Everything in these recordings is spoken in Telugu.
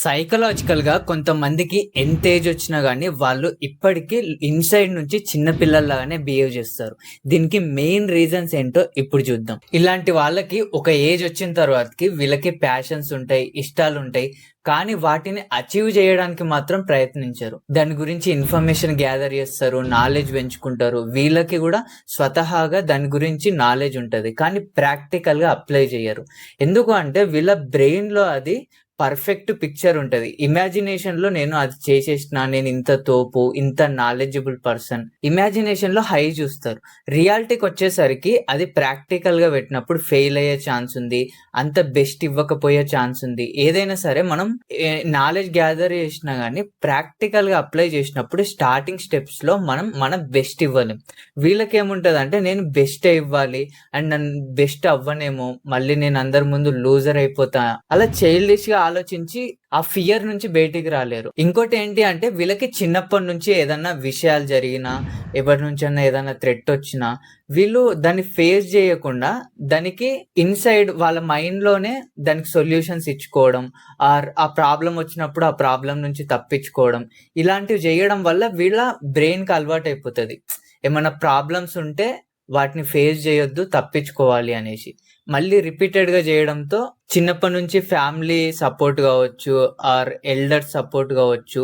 సైకలాజికల్‌గా కొంతమందికి ఎంత ఏజ్ వచ్చినా గానీ, వాళ్ళు ఇప్పటికి ఇన్‌సైడ్ నుంచి చిన్న పిల్లల్లాగానే బిహేవ్ చేస్తారు. దీనికి మెయిన్ రీజన్స్ ఏంటో ఇప్పుడు చూద్దాం. ఇలాంటి వాళ్ళకి ఒక ఏజ్ వచ్చిన తర్వాతకి వీళ్ళకి ప్యాషన్స్ ఉంటాయి, ఇష్టాలుంటాయి. కానీ వాటిని అచీవ్ చేయడానికి మాత్రం ప్రయత్నించరు. దాని గురించి ఇన్ఫర్మేషన్ గ్యాదర్ చేస్తారు, నాలెడ్జ్ పెంచుకుంటారు. వీళ్ళకి కూడా స్వతహాగా దాని గురించి నాలెడ్జ్ ఉంటది. కానీ ప్రాక్టికల్‌గా అప్లై చేయరు. ఎందుకు అంటే వీళ్ళ బ్రెయిన్‌లో అది పర్ఫెక్ట్ పిక్చర్ ఉంటది. ఇమాజినేషన్‌లో నేను అది చేసేసినా, నేను ఇంత తోపు, ఇంత నాలెడ్జబుల్ పర్సన్. ఇమాజినేషన్‌లో హై చూస్తారు. రియాలిటీకొచ్చేసరికి అది ప్రాక్టికల్‌గా పెట్టినప్పుడు ఫెయిల్ అయ్యే ఛాన్స్ ఉంది. అంత బెస్ట్ ఇవ్వకపోయే ఛాన్స్ ఉంది. ఏదైనా సరే మనం నాలెడ్జ్ గ్యాదర్ చేసినా గానీ ప్రాక్టికల్‌గా అప్లై చేసినప్పుడు స్టార్టింగ్ స్టెప్స్‌లో మనం మన బెస్ట్ ఇవ్వలేం. వీళ్ళకేముంటదంటే నేను బెస్టే ఇవ్వాలి అండ్ నన్ను బెస్ట్ అవ్వనేమో, మళ్ళీ నేను అందరి ముందు లూజర్ అయిపోతా. అలా చైల్డిష్‌గా ఆలోచించి ఆ ఫియర్ నుంచి బయటికి రాలేరు. ఇంకోటి ఏంటి అంటే వీళ్ళకి చిన్నప్పటి నుంచి ఏదన్నా విషయాలు జరిగినా, ఎవరి నుంచన్నా ఏదన్నా థ్రెట్ వచ్చినా వీళ్ళు దాన్ని ఫేస్ చేయకుండా దానికి ఇన్‌సైడ్ వాళ్ళ మైండ్‌లోనే దానికి సొల్యూషన్స్ ఇచ్చుకోవడం, ఆర్ ఆ ప్రాబ్లమ్ వచ్చినప్పుడు ఆ ప్రాబ్లమ్ నుంచి తప్పించుకోవడం, ఇలాంటివి చేయడం వల్ల వీళ్ళ బ్రెయిన్‌కి అలవాటైపోతది. ఏమన్నా ప్రాబ్లమ్స్ ఉంటే వాటిని ఫేస్ చేయొద్దు, తప్పించుకోవాలి అనేసి. మళ్ళీ రిపీటెడ్‌గా చేయడంతో చిన్నప్పటి నుంచి ఫ్యామిలీ సపోర్ట్ గావచ్చు, ఆర్ ఎల్డర్ సపోర్ట్ గావచ్చు,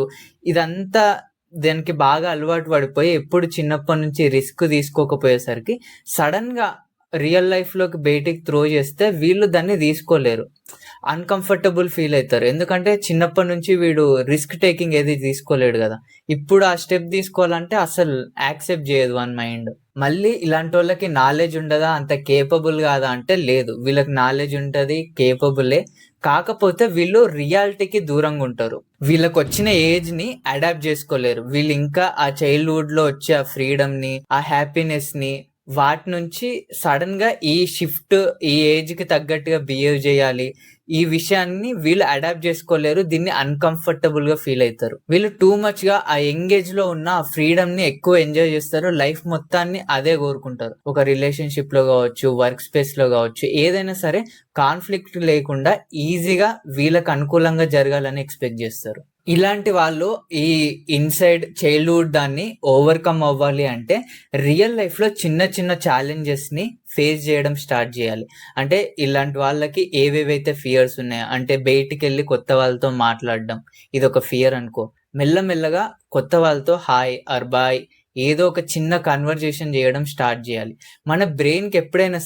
ఇదంతా దానికి బాగా అలవాటు పడిపోయి ఎప్పుడు చిన్నప్పటి నుంచి రిస్క్ తీసుకోకపోయేసరికి సడెన్‌గా రియల్ లైఫ్‌లోకి బయటికి త్రో చేస్తే వీళ్ళు దాన్ని తీసుకోలేరు. అన్‌కంఫర్టబుల్ ఫీల్ అయితారు. ఎందుకంటే చిన్నప్పటి నుంచి వీడు రిస్క్ టేకింగ్ ఏది తీసుకోలేడు గదా! ఇప్పుడు ఆ స్టెప్ తీసుకోవాలంటే అసలు యాక్సెప్ట్ చేయదు వాని మైండ్. మళ్ళీ ఇలాంటోళ్ళకి నాలెడ్జ్ ఉండదా? అంత కేపబుల్ కాదా అంటే లేదు. వీళ్ళకి నాలెడ్జ్ ఉంటది, కేపబులే. కాకపోతే వీళ్ళు రియాలిటీకి దూరంగుంటారు. వీళ్ళకొచ్చిన ఏజ్‌ని అడాప్ట్ చేసుకోలేరు. వీళ్ళింకా ఆ చైల్డ్‌హుడ్‌లో వచ్చే ఆ ఫ్రీడమ్‌ని, ఆ హ్యాపీనెస్‌ని వాటి నుంచి సడెన్‌గా ఈ షిఫ్ట్ ఈ ఏజ్‌కి తగ్గట్టుగా బిహేవ్ చేయాలి. ఈ విషయాన్ని వీళ్ళు అడాప్ట్ చేసుకోలేరు. దీన్ని అన్‌కంఫర్టబుల్‌గా ఫీల్ అయితారు. వీళ్ళు టూ మచ్‌గా ఆ యంగ్ ఏజ్‌లో ఉన్న ఆ ఫ్రీడమ్‌ని ఎక్కువ ఎంజాయ్ చేస్తారు. లైఫ్ మొత్తాన్ని అదే కోరుకుంటారు. ఒక రిలేషన్‌షిప్‌లో కావచ్చు, వర్క్ స్పేస్‌లో కావచ్చు, ఏదైనా సరే కాన్‌ఫ్లిక్ట్ లేకుండా ఈజీగా వీళ్ళకి అనుకూలంగా జరగాలని ఎక్స్‌పెక్ట్ చేస్తారు. ఇలాంటి వాళ్ళు ఈ ఇన్‌సైడ్ చైల్డ్‌హుడ్ దాన్ని ఓవర్‌కమ్ అవ్వాలి అంటే రియల్ లైఫ్‌లో చిన్న చిన్న ఛాలెంజెస్‌ని ఫేస్ చేయడం స్టార్ట్ చేయాలి. అంటే ఇలాంటి వాళ్ళకి ఏవేవైతే ఫియర్స్ ఉన్నాయో, అంటే బయటికెళ్ళి కొత్త వాళ్ళతో మాట్లాడడం ఇదొక ఫియర్ అనుకో. మెల్లమెల్లగా కొత్త వాళ్ళతో హాయ్ ఆర్ బాయ్ ఏదో ఒక చిన్న కన్వర్జేషన్ చేయడం స్టార్ట్ చేయాలి. మన బ్రెయిన్ ఎప్పుడైనా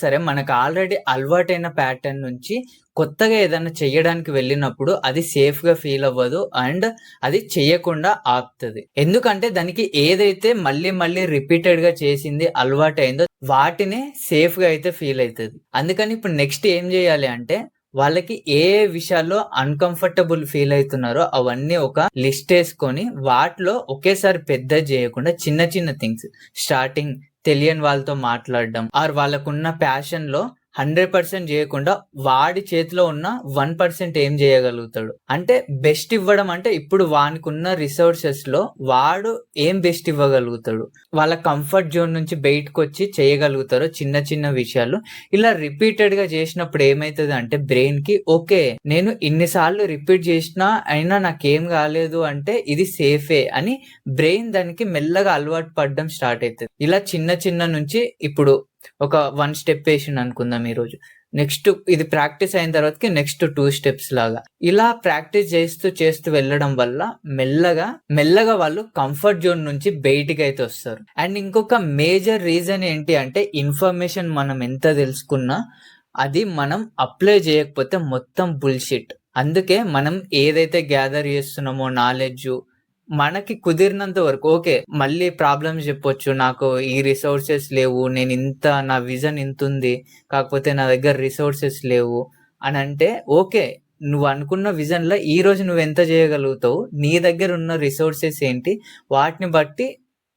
సరే మనకు ఆల్రెడీ అలవాటైన ప్యాటర్న్ నుంచి కొత్తగా ఏదైనా చెయ్యడానికి వెళ్ళినప్పుడు అది సేఫ్‌గా ఫీల్ అవ్వదు అండ్ అది చెయ్యకుండా ఆపుతది. ఎందుకంటే దానికి ఏదైతే మళ్ళీ మళ్ళీ రిపీటెడ్‌గా చేసింది అలవాటయిందో వాటినే సేఫ్‌గా అయితే ఫీల్ అయితది. అందుకని ఇప్పుడు నెక్స్ట్ ఏం చేయాలి అంటే వాళ్ళకి ఏ విషయాల్లో అన్‌కంఫర్టబుల్ ఫీల్ అయితున్నారో అవన్నీ ఒక లిస్ట్ ఏసుకొని వాటిలో ఒకేసారి పెద్దది చేయకుండా చిన్న చిన్న థింగ్స్ స్టార్టింగ్ తెలియని వాళ్ళతో మాట్లాడడం ఆర్ వాళ్ళకున్న ప్యాషన్‌లో 100% చేయకుండా వాడి చేతిలో ఉన్న 1% ఏం చేయగలుగుతాడు. అంటే బెస్ట్ ఇవ్వడం అంటే ఇప్పుడు వానికున్న రిసోర్సెస్‌లో వాడు ఏం బెస్ట్ ఇవ్వగలుగుతాడు. వాళ్ళ కంఫర్ట్ జోన్ నుంచి బయటకొచ్చి చేయగలుగుతారో చిన్న చిన్న విషయాలు ఇలా రిపీటెడ్‌గా చేసినప్పుడు ఏమైతదంటే బ్రెయిన్‌కి ఓకే. నేను ఇన్ని సార్లు రిపీట్ చేసినా అయినా నాకేం కాలేదు అంటే ఇది సేఫే అని బ్రెయిన్ దానికి మెల్లగా అలవాటు పడడం స్టార్ట్ అయితది. ఇలా చిన్న చిన్న నుంచి ఇప్పుడు ఒక 1 స్టెప్ ఏసిండనుకుందాం ఈరోజు. నెక్స్ట్ ఇది ప్రాక్టీస్ అయిన తర్వాతకి నెక్స్ట్ 2 స్టెప్స్ లాగా. ఇలా ప్రాక్టీస్ చేస్తూ వెళ్ళడం వల్ల మెల్లగా వాళ్ళు కంఫర్ట్ జోన్ నుంచి బయటికైతే వస్తారు. అండ్ ఇంకొక మేజర్ రీజన్ ఏంటి అంటే ఇన్ఫర్మేషన్ మనం ఎంత తెలుసుకున్నా అది మనం అప్లై చేయకపోతే మొత్తం బుల్‌షిట్. అందుకే మనం ఏదైతే గ్యాదర్ చేస్తున్నామో నాలెడ్జు మనకి కుదిరినంత వరకు ఓకే. మళ్ళీ ప్రాబ్లమ్స్ చెప్పొచ్చు. నాకు ఈ రిసోర్సెస్ లేవు. నా విజన్ ఇంతుంది. కాకపోతే నా దగ్గర రిసోర్సెస్ లేవు అనంటే ఓకే. నువ్వనుకున్న విజన్‌లో ఈరోజు నువ్వెంత చేయగలుగుతావు? నీ దగ్గర ఉన్న రిసోర్సెస్ ఏంటి? వాటిని బట్టి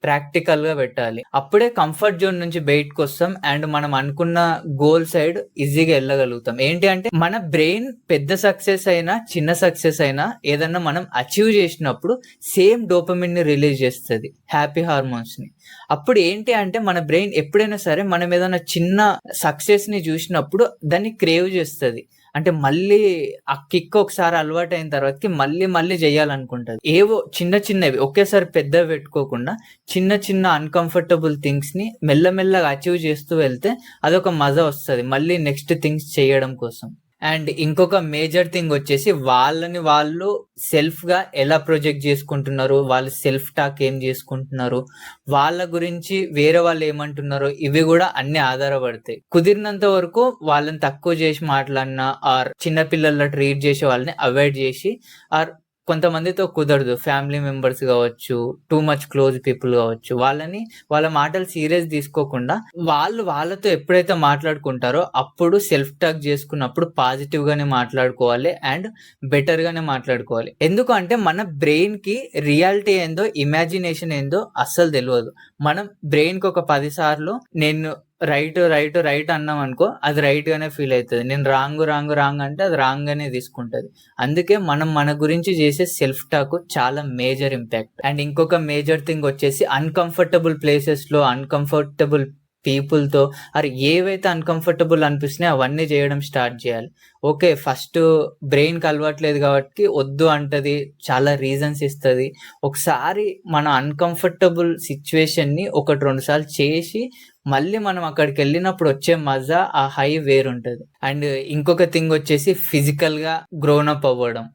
ప్రాక్టికల్‌గా పెట్టాలి. అప్పుడే కంఫర్ట్ జోన్ నుంచి బయటకొస్తాం అండ్ మనం అనుకున్న గోల్ సైడ్ ఈజీగా ఎళ్ళగలుగుతాం. ఏంటి అంటే మన బ్రెయిన్ పెద్ద సక్సెస్ అయినా, చిన్న సక్సెస్ అయినా ఏదన్నా మనం అచీవ్ చేసినప్పుడు సేమ్ డోపమైన్‌ని రిలీజ్ చేస్తది. హ్యాపీ హార్మోన్స్‌ని. అప్పుడు ఏంటి అంటే మన బ్రెయిన్ ఎప్పుడైనా సరే మనం ఏదైనా చిన్న సక్సెస్‌ని చూసినప్పుడు దాన్ని క్రేవ్ చేస్తది. అంటే మళ్ళీ ఆ కిక్ ఒకసారి అలవాటయిన తర్వాతకి మళ్ళీ మళ్ళీ చేయాలనుకుంటది. ఏవో చిన్న చిన్నవి ఒకేసారి పెద్దవి పెట్టుకోకుండా చిన్న చిన్న అన్‌కంఫర్టబుల్ థింగ్స్‌ని మెల్లమెల్లగా అచీవ్ చేస్తూ వెళ్తే అదొక మజా వస్తది. మళ్ళీ నెక్స్ట్ థింగ్స్ చేయడం కోసం. అండ్ ఇంకొక మేజర్ థింగ్ వచ్చేసి వాళ్ళని వాళ్ళు సెల్ఫ్‌గా ఎలా ప్రొజెక్ట్ చేసుకుంటున్నారు, వాళ్ళు సెల్ఫ్ టాక్ ఏం చేసుకుంటున్నారు, వాళ్ళ గురించి వేరే వాళ్ళు ఏమంటున్నారో ఇవి కూడా అన్ని ఆధారపడతాయి. కుదిరినంత వరకు వాళ్ళని తక్కువ చేసి మాట్లాడినా ఆర్ చిన్న పిల్లల్లా ట్రీట్ చేసే వాళ్ళని అవాయిడ్ చేసి ఆర్ కొంతమందితో కుదరదు. ఫ్యామిలీ మెంబర్స్ గావచ్చు, టూ మచ్ క్లోజ్ పీపుల్ గావచ్చు. వాళ్ళ మాటలు సీరియస్ తీసుకోకుండా వాళ్ళు వాళ్ళతో ఎప్పుడైతే మాట్లాడుకుంటారో అప్పుడు సెల్ఫ్ టాక్ చేసుకున్నప్పుడు పాజిటివ్ గానే మాట్లాడుకోవాలి అండ్ బెటర్ గానే మాట్లాడుకోవాలి. ఎందుకు అంటే మన బ్రెయిన్‌కి రియాలిటీ ఏందో, ఇమాజినేషన్ ఏందో అస్సలు తెలవదు. మనం బ్రెయిన్‌కి ఒక 10 సార్లు నేను రైట్ అన్నామనుకో అది రైట్ గానే ఫీల్ అయితది. నేను రాంగ్ అంటే అది రాంగ్ గానే తీసుకుంటది. అందుకే మనం మన గురించి చేసే సెల్ఫ్ టాక్ చాలా మేజర్ ఇంపాక్ట్. అండ్ ఇంకొక మేజర్ థింగ్ వచ్చేసి అన్‌కంఫర్టబుల్ ప్లేసెస్‌లో అన్‌కంఫర్టబుల్ పీపుల్‌తో ఏవైతే అన్‌కంఫర్టబుల్ అనిపిస్తున్నాయో అవన్నీ చేయడం స్టార్ట్ చేయాలి. ఓకే. ఫస్ట్ బ్రెయిన్‌కి అలవాట్లేదు కాబట్టి వద్దు అంటది. చాలా రీజన్స్ ఇస్తది. ఒకసారి మన అన్‌కంఫర్టబుల్ సిట్యుయేషన్‌ని 1, 2 సార్లు చేసి మళ్ళీ మనం అక్కడికెళ్ళినప్పుడు వచ్చే మజా, ఆ హై వేరుంటది. అండ్ ఇంకొక థింగ్ వచ్చేసి ఫిజికల్‌గా గ్రోన్ అప్ అవ్వడం.